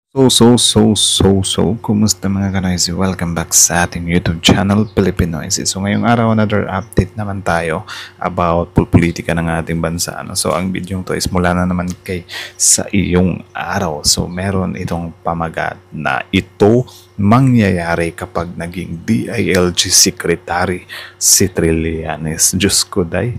Kumusta mga kanoisy? Welcome back sa ating YouTube channel, Pilipinoisy. So ngayong araw, another update naman tayo about politika ng ating bansa. So ang video to is mula na naman kay sa iyong araw. So meron itong pamagat na ito mangyayari kapag naging DILG Secretary si Trillanes. Diyos ko day,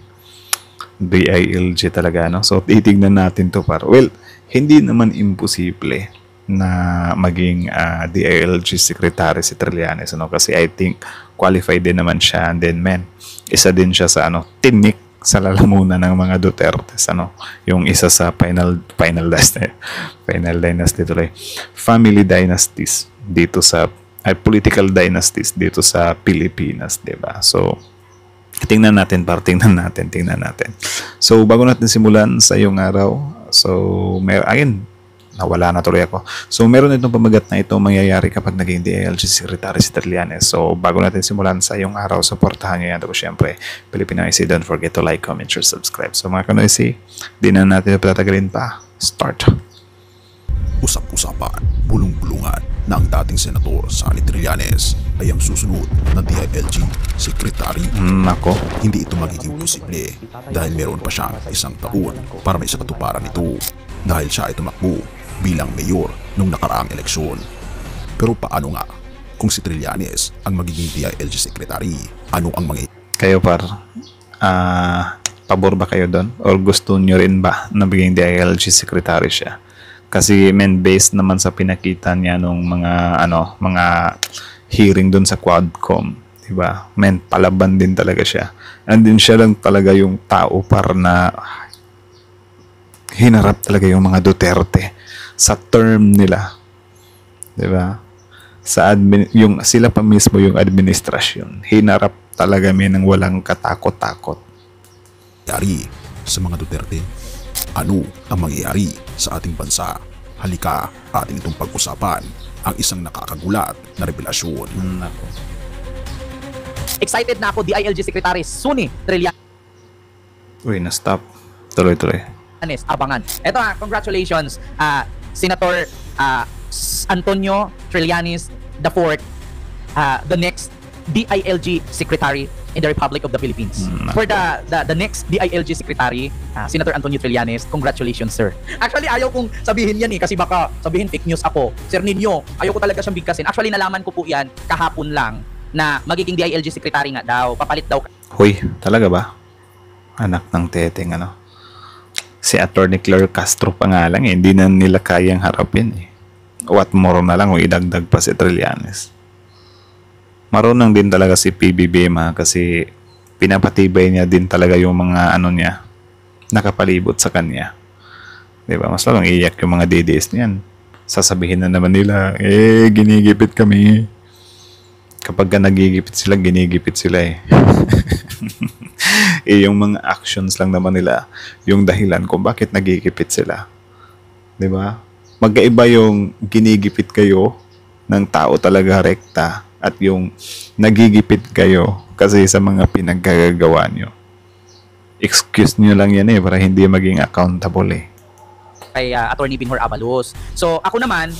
DILG talaga, no? So titignan natin to para, well, hindi naman imposible na maging DILG Secretary si Trillanes, kasi I think qualified din naman siya, and then isa din siya sa tinik sa lalamunan ng mga Duterte, yung isa sa final dynasty tuloy, family dynasties dito sa political dynasties dito sa Pilipinas, 'di ba? So tingnan natin. So bago natin simulan sa iyong araw, so nawala na tuloy ako. So, meron itong pamagat na ito mangyayari kapag naging DILG Secretary si Trillanes. So, bago natin simulan sa iyong araw, supportahan nyo yan. Tapos, syempre, Pilipinoisy, don't forget to like, comment, share, subscribe. So, mga kanoisy, di na natin patatagalin pa. Start. Usap-usapan, bulong-bulungan na ang dating senador Sonny Trillanes ay ang susunod na DILG Secretary. Nako. Hindi ito magiging posible dahil meron pa siyang isang taon para may sa katuparan ito dahil siya ay tumakbo bilang mayor nung nakaraang eleksyon. Pero paano nga kung si Trillanes ang magiging DILG Secretary? Ano ang Kayo pabor ba kayo doon? Or gusto nyo rin ba na maging DILG Secretary siya? Kasi based naman sa pinakita niya nung mga hearing doon sa Quadcom, diba? Palaban din talaga siya. And din siya lang talaga yung tao para na hinarap talaga yung mga Duterte sa term nila, 'di ba? Yung sila pa mismo yung administrasyon, hinarap talaga ng walang katakot-takot. Mangyayari sa mga Duterte? Ano ang mangyayari sa ating bansa? Halika, atin itong pag-usapan ang isang nakakagulat na revelasyon. Excited na ako, DILG Secretary Sonny Trillanes. Uy, na-stop. Tuloy-tuloy. Abangan. Ito congratulations, Senator Antonio Trillanes IV, the next DILG Secretary in the Republic of the Philippines. For the next DILG Secretary, Senator Antonio Trillanes, congratulations, sir. Actually, ayaw kong sabihin yan kasi baka sabihin fake news ako. Sir Ninyo, ayaw ko talaga siyang bigkasin. Actually, nalaman ko po yan kahapon lang na magiging DILG Secretary nga daw. Papalit daw. Hoy, talaga ba? Anak ng teteng, si Attorney Claire Castro pa nga lang, hindi na nila kayang harapin. What more na lang kung idagdag pa si Trillanes. Marunong din talaga si PBBM kasi pinapatibay niya din talaga yung mga niya, nakapalibot sa kanya. Diba? Mas lalong iyak yung mga DDS niyan. Sasabihin na naman nila, ginigipit kami. Kapag nagigipit sila, ginigipit sila yung mga actions lang naman nila yung dahilan kung bakit nagigipit sila. 'Di ba? Magkaiba yung ginigipit kayo ng tao talaga rekta at yung nagigipit kayo kasi sa mga pinaggagawa nyo. Excuse nyo lang yan para hindi maging accountable Kay Attorney Binhor Abalos. So ako naman,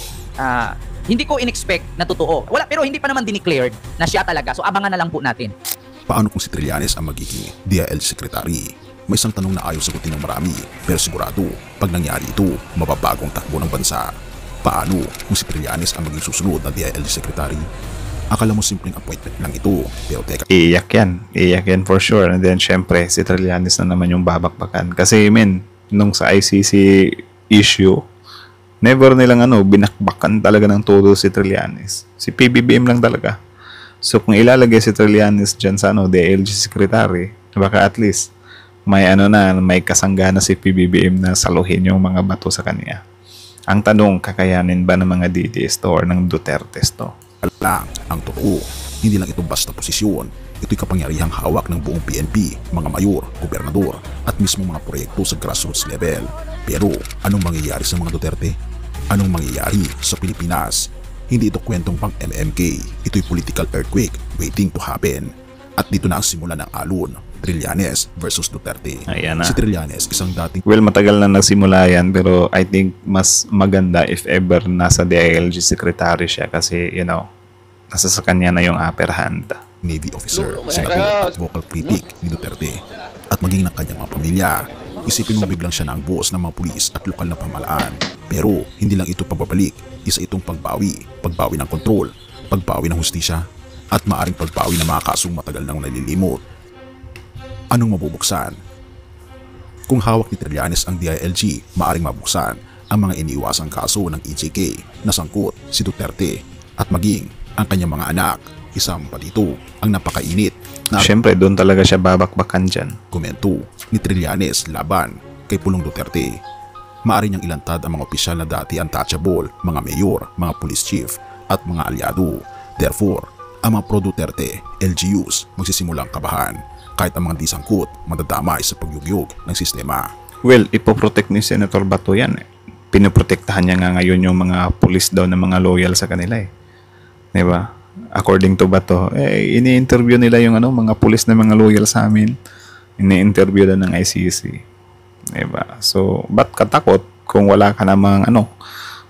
hindi ko in-expect na totoo. Pero hindi pa naman dineclared na siya talaga. So abangan na lang po natin. Paano kung si Trillanes ang magiging DILG Secretary? May isang tanong na ayaw sagutin ng marami, pero sigurado, pag nangyari ito, mababagong takbo ng bansa. Paano kung si Trillanes ang maging susunod na DILG Secretary? Akala mo simpleng appointment lang ito, pero teka. Iyak yan for sure. And then syempre, si Trillanes na naman yung babakbakan. Kasi nung sa ICC issue, never nilang binakbakan talaga ng todo si Trillanes. Si PBBM lang talaga. So kung ilalagay si Trillanes dyan sa DILG Secretary, baka at least may kasangga na si PBBM na saluhin yung mga bato sa kanya. Ang tanong, kakayanin ba ng mga DDS to or ng Duterte to? Lang ang totoo, hindi lang ito basta posisyon. Ito'y kapangyarihang hawak ng buong PNP, mga mayor, gobernador, at mismo mga proyekto sa grassroots level. Pero anong mangyayari sa mga Duterte? Anong mangyayari sa Pilipinas? Hindi ito kwentong pang MMK, ito'y political earthquake waiting to happen. At dito na ang simula ng alon Trillanes versus Duterte. Ayan na. Si Trillanes, isang dating Well, matagal na nagsimula yan, pero I think mas maganda if ever nasa DILG secretary siya kasi, nasa sa kanya na yung upper hand. Navy officer, senador at vocal critic ni Duterte at maging ng kanyang mga pamilya. Isipin mo biglang siya na ang boss ng mga pulis at lokal na pamahalaan. Pero hindi lang ito pagbabalik, isa itong pagbawi ng kontrol, pagbawi ng hustisya, at maaring pagbawi ng mga kasong matagal nang nalilimot. Anong mabubuksan? Kung hawak ni Trillanes ang DILG, maaring mabuksan ang mga iniiwasang kaso ng EJK na sangkot si Duterte at maging ang kanyang mga anak. Isang pa dito ang napakainit na Siyempre, doon talaga siya babakbakan dyan. komento ni Trillanes laban kay Pulong Duterte. Maaari niyang ilantad ang mga opisyal na dati untouchable, mga mayor, mga police chief at mga alyado. Therefore, ang mga pro-Duterte, LGUs magsisimulang kabahan kahit ang mga disangkot madadamay sa pagyugyog ng sistema. Well, ipoprotect ni Senator Bato yan. Pinoprotektahan niya nga ngayon yung mga police daw na mga loyal sa kanila eh. Diba? According to Bato, ini-interview nila yung mga police na mga loyal sa amin. Ini-interview na ng ICC. Diba? So, ba't katakot kung wala ka namang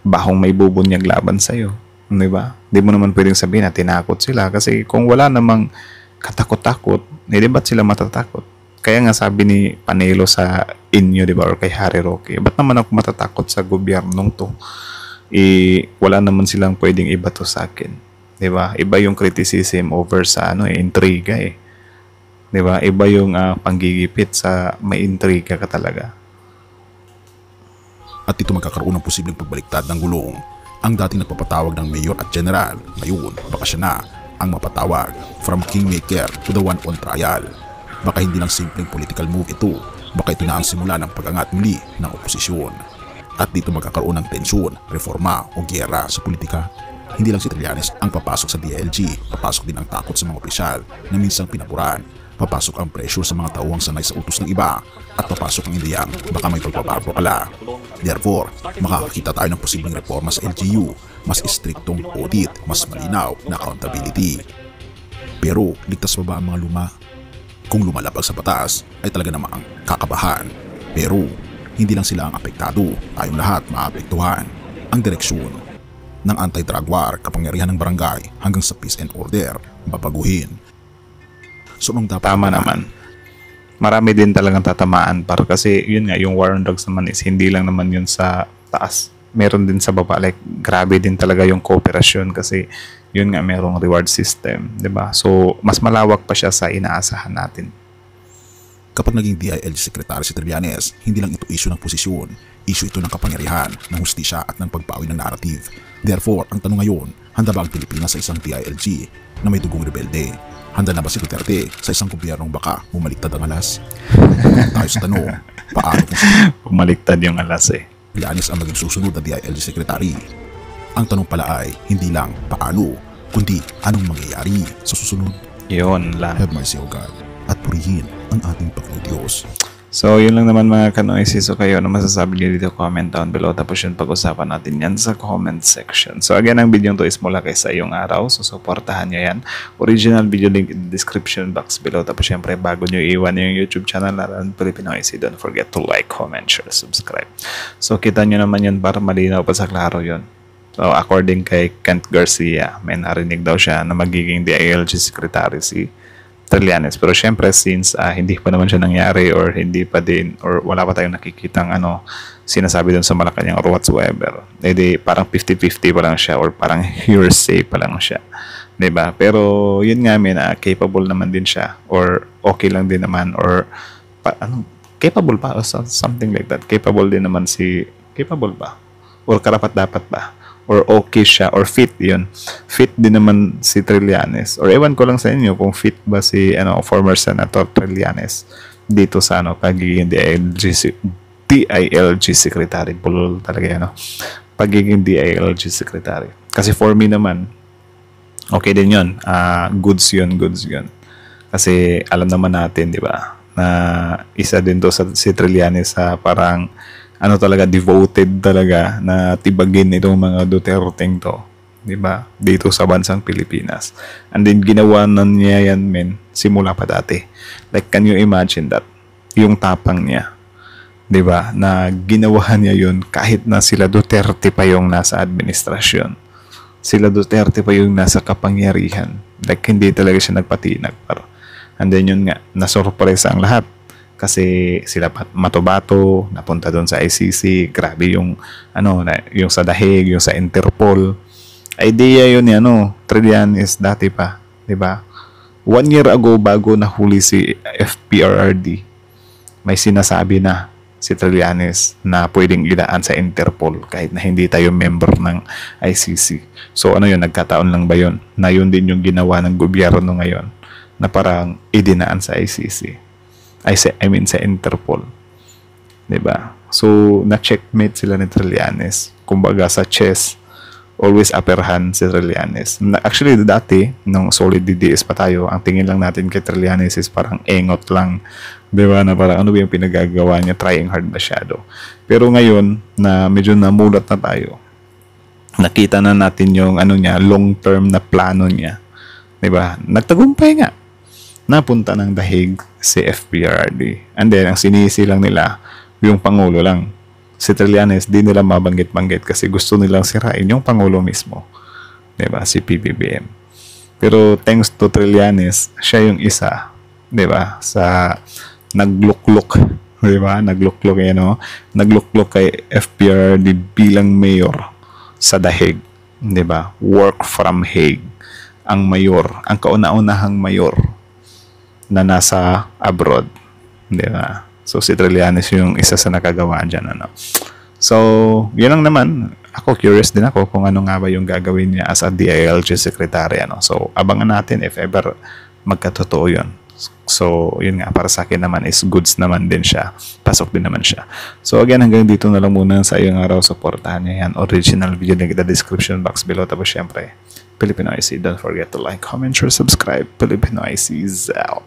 bahong may bubunyag laban sa'yo? Diba? Di mo naman pwedeng sabihin na tinakot sila kasi kung wala namang katakot-takot, di ba't sila matatakot? Kaya nga sabi ni Panelo sa inyo, di ba, or kay Harry Roque, ba't naman ako matatakot sa gobyernong to? Wala naman silang pwedeng ibato sa akin. Di ba? Iba yung criticism over sa intriga eh. Di ba? Iba yung panggigipit sa may intriga ka talaga. At ito magkakaroon ng posibleng pagbaliktad ng gulong. Ang dating nagpapatawag ng mayor at general, ngayon baka siya na ang mapatawag from kingmaker to the one on trial. Baka hindi lang simpleng political move ito, baka ito na ang simula ng pag-angat muli ng oposisyon. At dito magkakaroon ng tensyon, reforma o giyera sa politika. Hindi lang si Trillanes ang papasok sa DILG, papasok din ang takot sa mga opisyal na minsang pinaburan. Papasok ang pressure sa mga tauhang sanay sa utos ng iba at papasok ang ideyang baka may pagbabago pala. Therefore, makakakita tayo ng posibleng reforma sa LGU, mas istriktong audit, mas malinaw na accountability. Pero ligtas pa ba ang mga luma? Kung lumalabag sa batas ay talaga namang kakabahan. Pero hindi lang sila ang apektado, tayong lahat maapektuhan. Ang direksyon ng anti-drug war, kapangyarihan ng barangay hanggang sa peace and order, babaguhin. So, nung dapat Tama naman. Marami din talagang tatamaan kasi yun nga, yung war on drugs naman is hindi lang naman yun sa taas. Meron din sa baba. Like, grabe din talaga yung kooperasyon kasi yun nga, merong reward system. 'Di ba? So, mas malawak pa siya sa inaasahan natin. Kapag naging DILG Secretary si Trillanes, hindi lang ito issue ng posisyon, issue ito ng kapangyarihan, ng hustisya at ng pagbawi ng narrative. Therefore, ang tanong ngayon, handa ba ang Pilipinas sa isang DILG na may dugong rebelde? Handa na ba si Duterte sa isang gobyernong baka bumaliktad ang alas? Tayo sa tanong, paano kung si Bumaliktad yung alas eh. Trillanes ang maging susunod na DILG Secretary? Ang tanong pala ay hindi lang paano, kundi anong mangyayari sa susunod. Yun lang. Have mercy, O God, at purihin ang ating Panginoong Diyos. So, yun lang naman mga kanoisis. So, kayo, ano masasabi niyo dito? Comment down below. Tapos yun, pag-usapan natin yan sa comment section. So, again, ang video to is mula kay sa iyong araw. So, supportahan nyo yan. Original video link in the description box below. Tapos, syempre, bago nyo iwan yung YouTube channel natin, Pilipinoisis, don't forget to like, comment, share, subscribe. So, kita nyo naman yun para malinaw pa sa klaro yun. So, according kay Kent Garcia, may narinig daw siya na magiging DILG Secretary si Trillanes. Pero syempre, since hindi pa naman siya nangyari or hindi pa din, or wala pa tayong nakikitang sinasabi dun sa Malacanang or whatsoever, edi parang 50-50 pa lang siya or parang hearsay pa lang siya. Diba? Pero yun nga, capable naman din siya or okay lang din naman or capable pa or something like that. Capable din naman capable ba? Or karapat-dapat ba? Or okay siya, or fit yun. Fit din naman si Trillanes. Or ewan ko lang sa inyo kung fit ba si former Senator Trillanes dito sa pagiging DILG Secretary. Bulol talaga yan, pagiging DILG Secretary. Kasi for me naman, okay din yun. Goods yun. Kasi alam naman natin, di ba, na isa din to si Trillanes sa parang talaga, devoted talaga na tibagin itong mga Duterte to. di ba? Dito sa bansang Pilipinas. And then ginawa na niya yan, men, simula pa dati. Like, can you imagine that? Yung tapang niya, di ba? Na ginawa niya yun kahit na sila Duterte pa yung nasa administrasyon. Sila Duterte pa yung nasa kapangyarihan. Like, hindi talaga siya nagpatinag. And then yun nga, nasurpresa ang lahat. Kasi sila Matobato, napunta doon sa ICC, grabe yung, yung sa Dahig, yung sa Interpol. Idea yun ni, Trillanes dati pa, di ba? 1 year ago, bago nahuli si FPRRD, may sinasabi na si Trillanes na pwedeng ilaan sa Interpol kahit na hindi tayo member ng ICC. So yun, nagkataon lang ba yun? Na yun din yung ginawa ng gobyerno ngayon na parang idinaan sa ICC. Sa Interpol. 'Di ba? So, na-checkmate sila ni Trillanes. Kumbaga sa chess, always upper hand si Trillanes. Actually, dati, nung solid DDS pa tayo, ang tingin lang natin kay Trillanes is parang engot lang. 'Di ba? Na parang ano ba yung pinagagawa niya, trying hard masyado. Pero ngayon, na medyo namulat na tayo, nakita na natin yung long-term na plano niya. 'Di ba? Nagtagumpay nga. Napunta ng Dahig si FPRRD. And then, ang sinisi lang nila, yung Pangulo lang. Si Trillanes, di nila mabanggit-banggit kasi gusto nilang sirain yung Pangulo mismo. Diba? Si PBBM. Pero thanks to Trillanes, siya yung isa, diba? Sa nagluklok. Diba? Nagluklok Nagluklok kay FPRRD bilang mayor sa Dahig. Diba? Work from Hague. Ang mayor, ang kauna-unahang mayor na nasa abroad. Di ba? So, si Trillanes yung isa sa nakagawa dyan. So, yun lang naman. Ako, curious din ako kung ano nga ba yung gagawin niya as a DILG secretary. So, abangan natin if ever magkatotoo yun. So, yun nga, para sa akin naman is goods naman din siya. Pasok din naman siya. So, again, hanggang dito na lang muna sa iyong araw. Supportahan niya yan. Original video link in the description box below. Tapos, syempre, Filipino IC. Don't forget to like, comment, share, subscribe. Filipino IC is out.